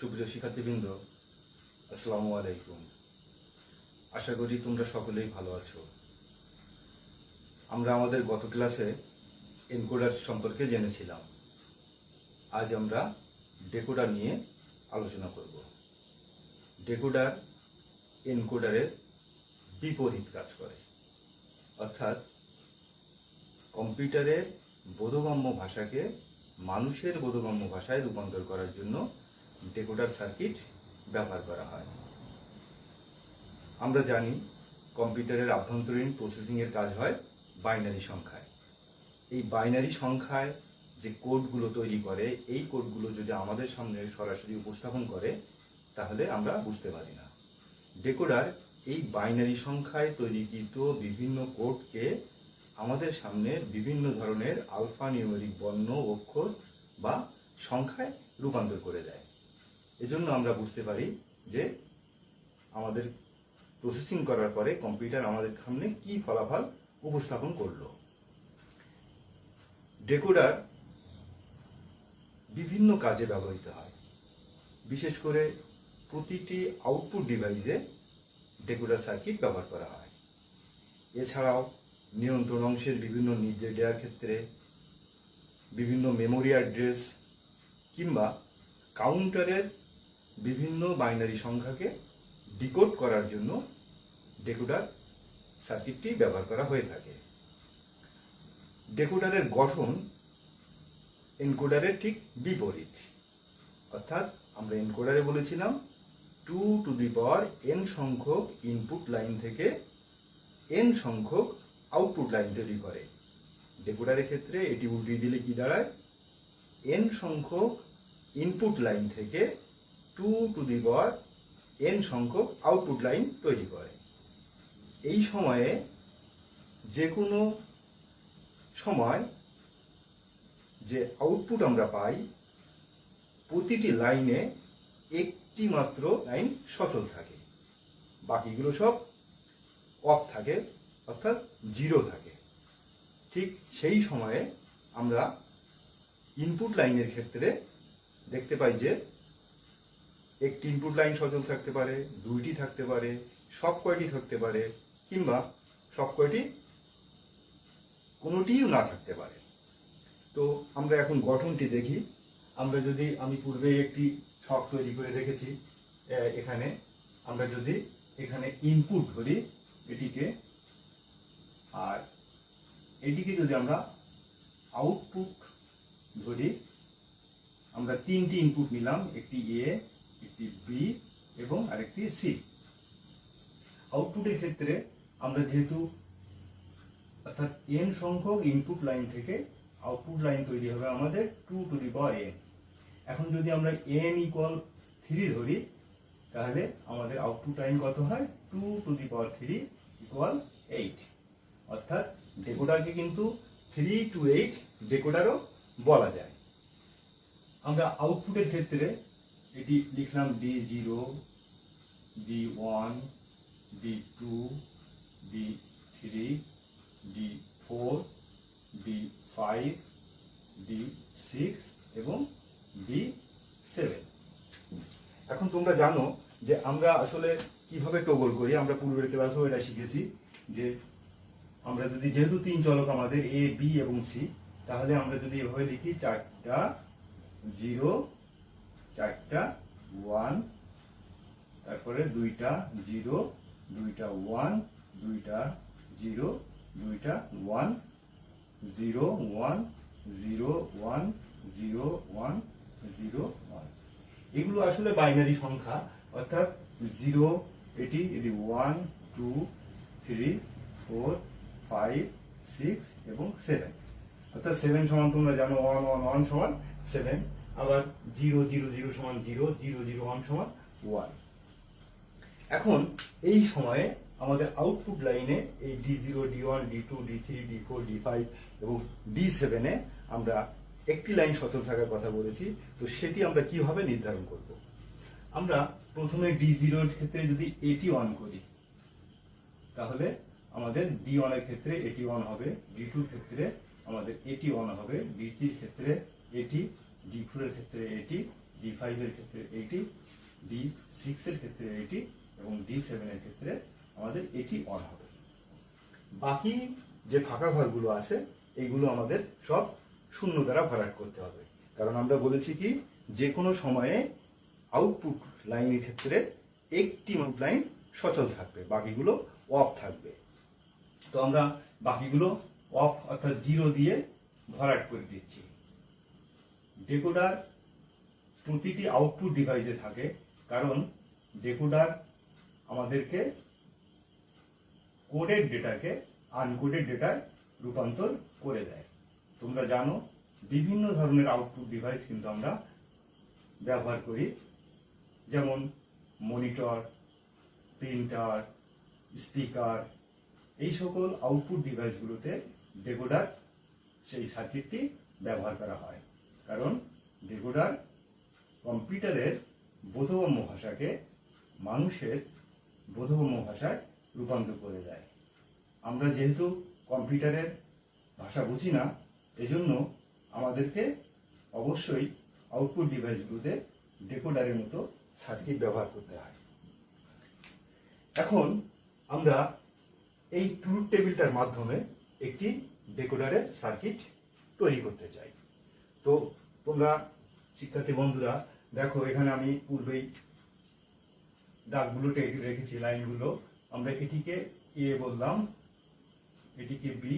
সুপ্রিয় শিক্ষার্থীবৃন্দ, আসসালামু আলাইকুম। আশা করি তোমরা সকলেই ভালো আছো। আমরা আমাদের গত ক্লাসে এনকোডার সম্পর্কে জেনেছিলাম। আজ আমরা ডেকোডার নিয়ে আলোচনা করব। ডেকোডার এনকোডারের বিপরীত কাজ করে, অর্থাৎ কম্পিউটারের বোধগম্য ভাষাকে মানুষের বোধগম্য ভাষায় রূপান্তর করার জন্য ডেকোডার সার্কিট ব্যবহার করা হয়। আমরা জানি কম্পিউটারের আভ্যন্তরীণ প্রসেসিংয়ের কাজ হয় বাইনারি সংখ্যায়। এই বাইনারি সংখ্যায় যে কোডগুলো তৈরি করে, এই কোডগুলো যদি আমাদের সামনে সরাসরি উপস্থাপন করে তাহলে আমরা বুঝতে পারি না। ডেকোডার এই বাইনারি সংখ্যায় তৈরিকৃত বিভিন্ন কোডকে আমাদের সামনে বিভিন্ন ধরনের আলফা নিউমেরিক বর্ণ, অক্ষর বা সংখ্যায় রূপান্তর করে দেয়। এজন্য আমরা বুঝতে পারি যে আমাদের প্রসেসিং করার পরে কম্পিউটার আমাদের সামনে কি ফলাফল উপস্থাপন করলো। ডেকোডার বিভিন্ন কাজে ব্যবহৃত হয়। বিশেষ করে প্রতিটি আউটপুট ডিভাইসে ডেকোডার সার্কিট ব্যবহার করা হয়। এছাড়াও নিয়ন্ত্রণ অংশের বিভিন্ন নির্দেশ দেওয়ার ক্ষেত্রে, বিভিন্ন মেমোরি অ্যাড্রেস কিংবা কাউন্টারের বিভিন্ন বাইনারি সংখ্যাকে ডিকোড করার জন্য ডেকোডার সার্কিটটি ব্যবহার করা হয়ে থাকে। ডেকোডারের গঠন এনকোডারের ঠিক বিপরীত, অর্থাৎ আমরা এনকোডারে বলেছিলাম 2n সংখ্যক ইনপুট লাইন থেকে n সংখ্যক আউটপুট লাইন তৈরি করে। ডেকোডারের ক্ষেত্রে এটি উল্টিয়ে দিলে কি দাঁড়ায়? n সংখ্যক ইনপুট লাইন থেকে 2n সংখ্যক আউটপুট লাইন তৈরি করে। এই সময়ে যে কোনো সময় যে আউটপুট আমরা পাই, প্রতিটি লাইনে একটি মাত্র লাইন সচল থাকে, বাকিগুলো সব অফ থাকে, অর্থাৎ জিরো থাকে। ঠিক সেই সময়ে আমরা ইনপুট লাইনের ক্ষেত্রে দেখতে পাই যে একটি ইনপুট লাইন সচল থাকতে পারে, দুইটি থাকতে পারে, সব কয়টি থাকতে পারে, কিংবা সব কয়টি কোনোটিও না থাকতে পারে। তো আমরা এখন গঠনটি দেখি। আমি পূর্বে একটি ছক তৈরি করে রেখেছি। এখানে আমরা যদি এখানে ইনপুট ধরি এটিকে, আর এটিকে যদি আমরা আউটপুট ধরি, আমরা তিনটি ইনপুট নিলাম, একটি এ, একটি বি এবং আরেকটি সি। আউটপুটের ক্ষেত্রে আমরা যেহেতু অর্থাৎ n সংখ্যক ইনপুট লাইন থেকে আউটপুট লাইন তৈরি হবে আমাদের 2n। এখন যদি আমরা n = 3 ধরি, তাহলে আমাদের আউটপুট লাইন কত হয়? 2^3 = 8। অর্থাৎ ডেকোডারকে কিন্তু 3 to 8 ডেকোডারও বলা যায়। আমরা আউটপুটের ক্ষেত্রে এটি লিখলাম D0, D1, D2, D3, D4, D5, D6 এবং D7। এখন তোমরা জানো যে আমরা আসলে কিভাবে টগল করি। আমরা পূর্বের ক্লাসেও এটা শিখেছি যে আমরা যদি যেহেতু তিন চলক আমাদের এ, বি এবং সি, তাহলে আমরা যদি এভাবে লিখি 4টা 0, 4টা 1, তারপরে 2টা 0, 2টা 1, 2টা 0, 2টা 1, 0 1, 0 1, 0 1, 0 1। এগুলো আসলে বাইনারি সংখ্যা, অর্থাৎ 0 এটি 1 2 3 4 5 6 এবং 7। অর্থাৎ 7 সমান তোমরা জানো 1 1 1 সমান 7, আবার 0 0 0 সমান 0, 0 0 1 সমান 1। এখন এই সময়ে আমাদের আউটপুট লাইনে এই D0, D1, D2, D3, D4, D5 এবং D7 এ আমরা একটি লাইন সচল থাকার কথা বলেছি। তো সেটি আমরা কিভাবে নির্ধারণ করব? আমরা প্রথমে D0 এর ক্ষেত্রে যদি এটি অন করি, তাহলে আমাদের D1 এর ক্ষেত্রে এটি অন হবে, D2 এর ক্ষেত্রে আমাদের এটি অন হবে, D3 এর ক্ষেত্রে এটি, D4 এর ক্ষেত্রে এটি, D5 D5 এর ক্ষেত্রে 80, D6 এর ক্ষেত্রে 80 এবং D7 এর ক্ষেত্রে আমাদের এটি অন হবে। বাকি যে ফাঁকা ঘরগুলো আছে এইগুলো আমাদের সব শূন্য দ্বারা ভরাট করতে হবে, কারণ আমরা বলেছি কি যে কোনো সময়ে আউটপুট লাইনের ক্ষেত্রে একটি আউটপুট লাইন সচল থাকবে, বাকিগুলো অফ থাকবে। তো আমরা বাকিগুলো অফ অর্থাৎ 0 দিয়ে ভরাট করে দিচ্ছি। ডেকোডার প্রতিটি আউটপুট ডিভাইসে থাকে, কারণ ডেকোডার আমাদেরকে কোডেড ডেটাকে আনকোডেড ডেটায় রূপান্তর করে দেয়। তোমরা জানো বিভিন্ন ধরনের আউটপুট ডিভাইস কিন্তু আমরা ব্যবহার করি, যেমন মনিটর, প্রিন্টার, স্পিকার, এই সকল আউটপুট ডিভাইসগুলোতে ডেকোডার সেই সার্কিটটি ব্যবহার করা হয়, কারণ ডেকোডার কম্পিউটারের বোধগম্য ভাষাকে মানুষের বোধগম্য ভাষায় রূপান্তর করে দেয়। আমরা যেহেতু কম্পিউটারের ভাষা বুঝি না, এজন্য আমাদেরকে অবশ্যই আউটপুট ডিভাইসগুলোতে ডেকোডারের মতো সার্কিট ব্যবহার করতে হয়। এখন আমরা এই ট্রুথ টেবিলটার মাধ্যমে একটি ডেকোডারের সার্কিট তৈরি করতে চাই। তো তোমরা শিক্ষার্থী বন্ধুরা দেখো, এখানে আমি পূর্বেই দাগগুলোতে রেখেছি লাইনগুলো। আমরা এটিকে এ বললাম, এটিকে বি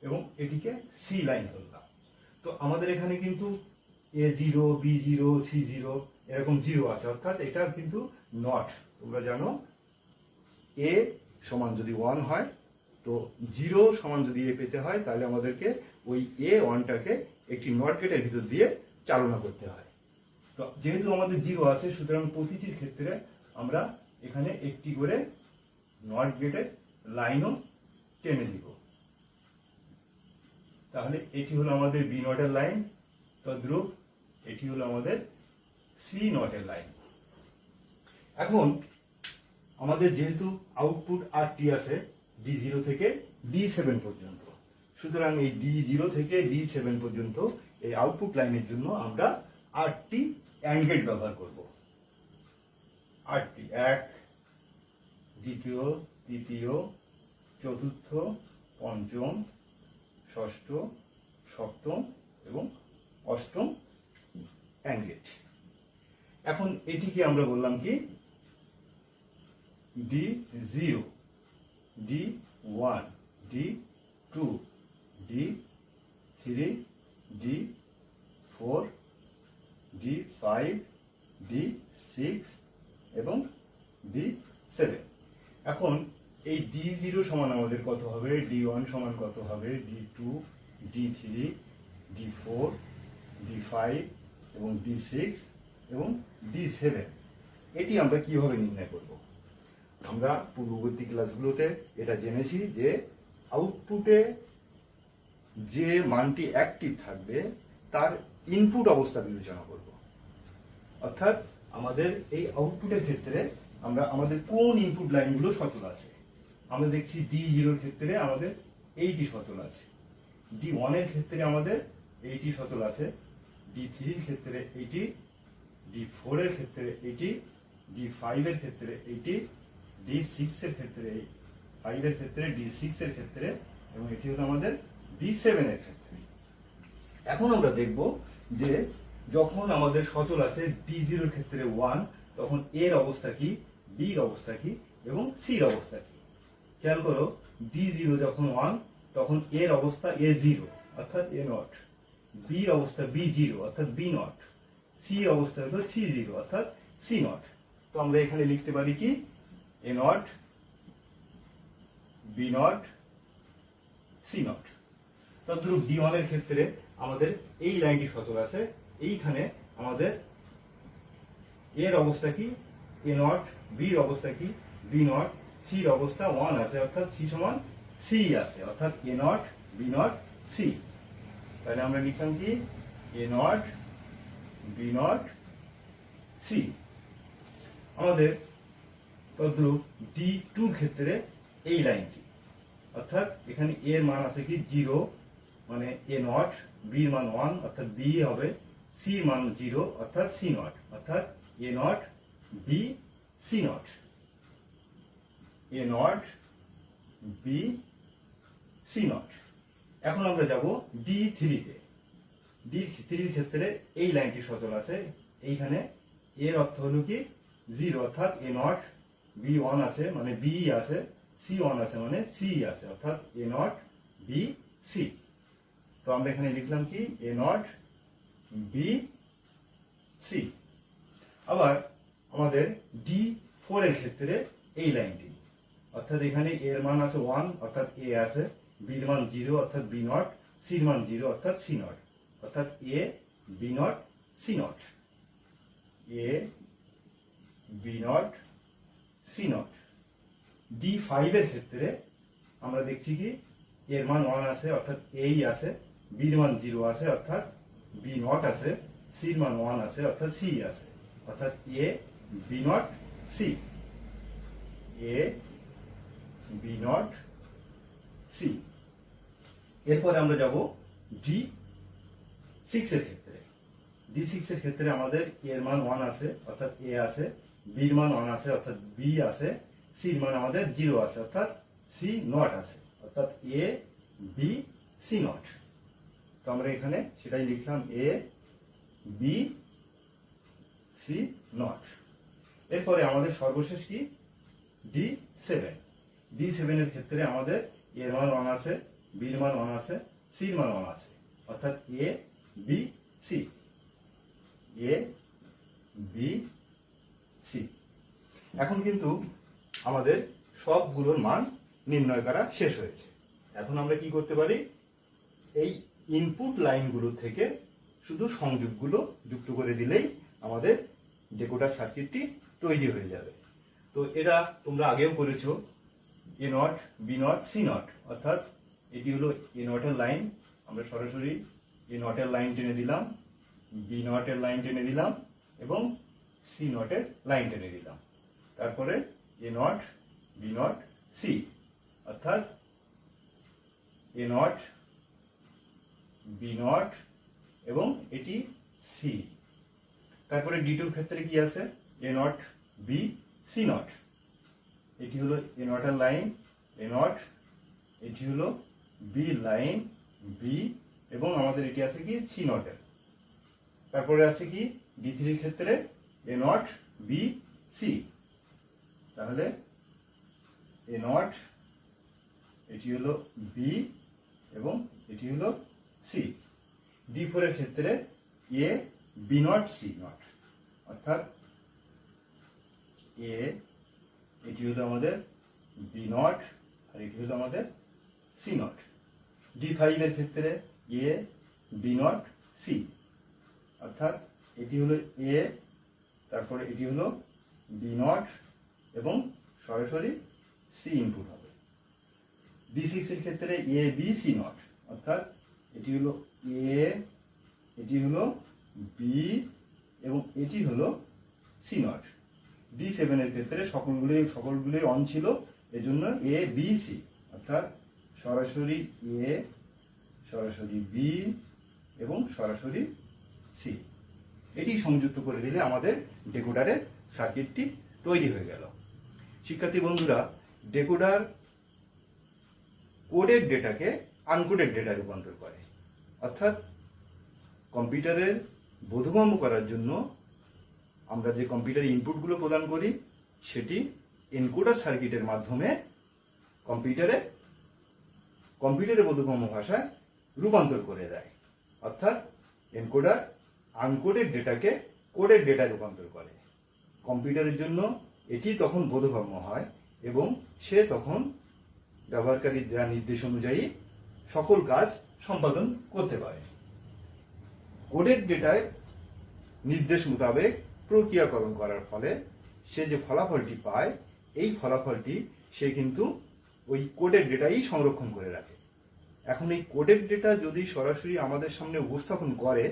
এবং এটিকে সি লাইন ধরলাম। তো আমাদের এখানে কিন্তু A0, B0, C0 এরকম 0 আছে, অর্থাৎ এটা কিন্তু নট। তোমরা জানো A সমান যদি 1 হয়, তো 0 সমান যদি A পেতে হয়, তাহলে আমাদেরকে ওই A1টাকে একটি নট গেটের ভিতর দিয়ে চালনা করতে হয়। তো যেহেতু আমাদের 0 আছে, সুতরাং প্রতিটির ক্ষেত্রে আমরা এখানে একটি করে নট গেটের লাইনও টেনে দিব। তাহলে এটি হলো আমাদের বি নটের লাইন, তদ্রূপ এটি হলো আমাদের সি নটের লাইন। এখন আমাদের যেহেতু আউটপুট আরটি আছে D0 থেকে D7 পর্যন্ত, সুতরাং এই D0 থেকে D7 পর্যন্ত এই আউটপুট লাইনের জন্য আমরা আরটি অ্যান্ড গেট ব্যবহার করব। আরটি 1, দ্বিতীয়, তৃতীয়, চতুর্থ, পঞ্চম, ষষ্ঠ, সপ্তম এবং অষ্টম অ্যান্ড গেট। এখন এটিকে আমরা বললাম কি D0, D1, D2, D3, D4, D5, D6 এবং D7। এখন এই D0 সমান আমাদের কত হবে, D1 সমান কত হবে, D2, D3, D4, D5 এবং D6 এবং D7। এটি আমরা কিভাবে নির্ণয় করব? আমরা পূর্ববর্তী ক্লাসগুলোতে এটা জেনেছি যে আউটপুটে যে মানটি অ্যাক্টিভ থাকবে তার ইনপুট অবস্থা বিবেচনা করব। অর্থাৎ আমাদের এই আউটপুটের ক্ষেত্রে আমরা আমাদের কোন ইনপুট লাইনগুলো সচল আছে। আমরা দেখছি D0 এর ক্ষেত্রে আমাদের 80 সচল আছে, D1 এর ক্ষেত্রে আমাদের 80 সচল আছে, D3 এর ক্ষেত্রে 80, D4 এর ক্ষেত্রে 80, D5 এর ক্ষেত্রে 80, D6 এর ক্ষেত্রে 5 এর ক্ষেত্রে, D6 এর ক্ষেত্রে এবং এটি হলো আমাদের D7 এর ক্ষেত্রে। এখন আমরা দেখব যে যখন আমাদের সচল আছে D0 এর ক্ষেত্রে 1, তখন এর অবস্থা কি, বি এর অবস্থা কি এবং সি এর অবস্থা কি। খেয়াল করো, D0 যখন 1 তখন এর অবস্থা A0 অর্থাৎ A নট, বি এর অবস্থা B0 অর্থাৎ B নট, সি এর অবস্থা হলো C0 অর্থাৎ C নট। তো আমরা এখানে লিখতে পারি কি A not, B not, C not. তদ্রূপ D1 এর ক্ষেত্রে আমাদের এই লাইনটি সচল আছে, এইখানে আমাদের এর অবস্থা কি A নট, বি এর অবস্থা কি B নট, সি এর অবস্থা 1 আছে অর্থাৎ C সমান C আছে, অর্থাৎ A not, B not, C। তাহলে আমরা লিখলাম কি A not, B not, C। আমাদের তদ্রূপ D2 এর ক্ষেত্রে এই লাইনটি, অর্থাৎ এখানে এর মান আছে কি 0 মানে A নট, বি এর মান 1 অর্থাৎ বি হবে সি মান 0 অর্থাৎ সি নট, অর্থাৎ A not B C not, A not B C not. এখন আমরা যাব D3 তে। D3 এর ক্ষেত্রে এই লাইনটি সচল আছে, এইখানে এর অর্থ হলো কি 0, অর্থাৎ এ নট বি 1 আছে মানে বি আছে, সি 1 আছে মানে সি আছে, অর্থাৎ এ নট বি সি। তো আমরা এখানে লিখলাম কি এ নট বি সি। আবার আমাদের D4 এর ক্ষেত্রে এই লাইনটি, অর্থাৎ এখানে এর মান আছে 1 অর্থাৎ এ আছে, বির মান 0 অর্থাৎ বি নট, সির মান 0 অর্থাৎ সি নট, অর্থাৎ A B not C not, A B not C not. D5 এর ক্ষেত্রে আমরা দেখছি কি এর মান 1 আছে অর্থাৎ এই আছে, বির মান 0 আছে অর্থাৎ বি নট আছে, সির মান 1 আছে অর্থাৎ সি আছে, অর্থাৎ A B not C, A B not C. এরপরে আমরা যাব D6 এর ক্ষেত্রে। D6 এর ক্ষেত্রে আমাদের এর মান 1 আছে অর্থাৎ এ আছে, বির মান 1 আছে অর্থাৎ বি আছে, সির মান আমাদের 0 আছে অর্থাৎ সি নট আছে, অর্থাৎ এ বি সি নট। তো আমরা এখানে সেটাই লিখলাম এ বি সি নট। এরপরে আমাদের সর্বশেষ কি D7। D7 এর ক্ষেত্রে আমাদের এর মান 1 আছে, বির মান 1 আছে, সির মান 1 আছে, অর্থাৎ A B C, A B C. এখন কিন্তু আমাদের সবগুলোর মান নির্ণয় করা শেষ হয়েছে। এখন আমরা কি করতে পারি, এই ইনপুট লাইনগুলো থেকে শুধু সংযোগগুলো যুক্ত করে দিলেই আমাদের ডেকোডার সার্কিটটি তৈরি হয়ে যাবে। তো এটা তোমরা আগেও করেছো, A not B not C not, অর্থাৎ এটি হলো এ নটের লাইন, আমরা সরাসরি এ নটের লাইন টেনে দিলাম, বি নটের লাইন টেনে দিলাম এবং সি নটের লাইন টেনে দিলাম, তারপরে এ নট বি নট সি, অর্থাৎ এ নট বি নট এবং এটি সি। তারপরে D2 এর ক্ষেত্রে কি আছে, এ নট বি সি নট, এটি হলো এ নটের লাইন, এ নট, এটি হলো বি লাইন বি এবং আমাদের এটি আছে কি সি নটের। তারপরে আছে কি D3 এর ক্ষেত্রে এ নট বি সি, তাহলে এ নট, এটি হলো বি এবং এটি হলো সি। D4 এর ক্ষেত্রে এ বি নট সি নট, অর্থাৎ এ, এটি হলো আমাদের বি নট আর এটি হলো আমাদের সি নট। D5 এর ক্ষেত্রে এ বি নট সি, অর্থাৎ এটি হলো এ, তারপরে এটি হলো বি নট এবং সরাসরি সি ইনপুট হবে। D6 এর ক্ষেত্রে এ বি সি নট, অর্থাৎ এটি হলো এ, এটি হলো বি এবং এটি হলো সি নট। D7 এর ক্ষেত্রে সকলগুলোই অন ছিল, এজন্য এ বি সি, অর্থাৎ সরাসরি এ, সরাসরি বি এবং সরাসরি সি। এটি সংযুক্ত করে দিলে আমাদের ডেকোডারের সার্কিটটি তৈরি হয়ে গেল। শিক্ষার্থী বন্ধুরা, ডেকোডার কোডেড ডেটাকে আনকোডেড ডেটা রূপান্তর করে, অর্থাৎ কম্পিউটারের বোধগম্য করার জন্য আমরা যে কম্পিউটারে ইনপুটগুলো প্রদান করি সেটি এনকোডার সার্কিটের মাধ্যমে কম্পিউটারের বোধগম্য ভাষায় রূপান্তর করে দেয়, অর্থাৎ এনকোডার আনকোডেড ডেটাকে কোডেড ডেটা রূপান্তর করে। কম্পিউটারের জন্য এটি তখন বোধগম্য হয় এবং সে তখন ব্যবহারকারীর দেওয়া নির্দেশ অনুযায়ী সকল কাজ সম্পাদন করতে পারে। কোডেড ডেটায় নির্দেশ মোতাবেক প্রক্রিয়াকরণ করার ফলে সে যে ফলাফলটি পায়, এই ফলাফলটি সে কিন্তু ওই কোডেড ডেটাই সংরক্ষণ করে রাখে। এখন এই কোডেড ডেটা যদি সরাসরি আমাদের সামনে উপস্থাপন করে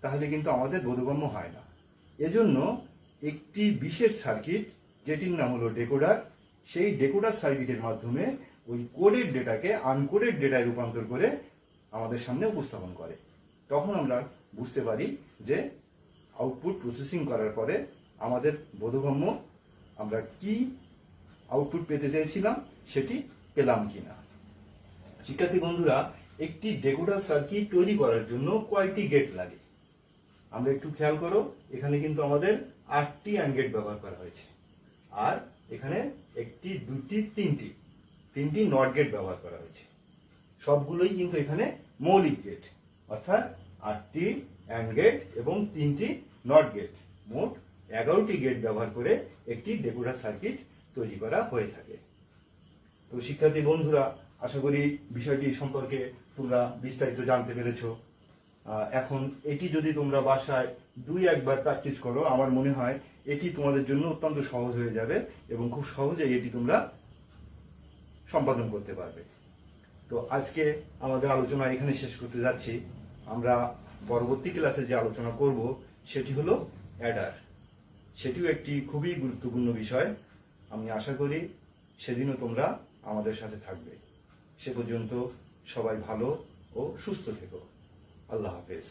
তাহলে কিন্তু আমাদের বোধগম্য হয় না। এজন্য একটি বিশেষ সার্কিট, যেটির নাম হলো ডেকোডার, সেই ডেকোডার সার্কিটের মাধ্যমে ওই কোডেড ডেটাকে আনকোডেড ডেটায় রূপান্তর করে আমাদের সামনে উপস্থাপন করে। তখন আমরা বুঝতে পারি যে আউটপুট প্রসেসিং করার পরে আমাদের বোধগম্য আমরা কি আউটপুট পেতে চেয়েছিলাম সেটি পেলাম কিনা। শিক্ষার্থী বন্ধুরা, একটি ডেকোডার সার্কিট তৈরি করার জন্য কয়টি গেট লাগে? আমরা একটু খেয়াল করো, এখানে কিন্তু আমাদের 8টি অ্যান্ড গেট ব্যবহার করা হয়েছে, আর এখানে একটি, দুটি, তিনটি নট গেট ব্যবহার করা হয়েছে। সবগুলোই কিন্তু এখানে মৌলিক গেট, অর্থাৎ 8টি অ্যান্ড গেট এবং 3টি নট গেট, মোট 11টি গেট ব্যবহার করে একটি ডেকোডার সার্কিট তৈরি করা হয়ে থাকে। তো শিক্ষার্থী বন্ধুরা, আশা করি বিষয়টি সম্পর্কে তোমরা বিস্তারিত জানতে পেরেছো। এখন এটি যদি তোমরা বাসায় 2-1 বার প্র্যাকটিস করো, আমার মনে হয় এটি তোমাদের জন্য অত্যন্ত সহজ হয়ে যাবে এবং খুব সহজেই এটি তোমরা সম্পাদন করতে পারবে। তো আজকে আমাদের আলোচনা এখানে শেষ করতে যাচ্ছি। আমরা পরবর্তী ক্লাসে যে আলোচনা করব সেটি হলো অ্যাডার। সেটিও একটি খুবই গুরুত্বপূর্ণ বিষয়। আমি আশা করি সেদিনও তোমরা আমাদের সাথে থাকবে। সে পর্যন্ত সবাই ভালো ও সুস্থ থেকো। আল্লাহ হাফেজ।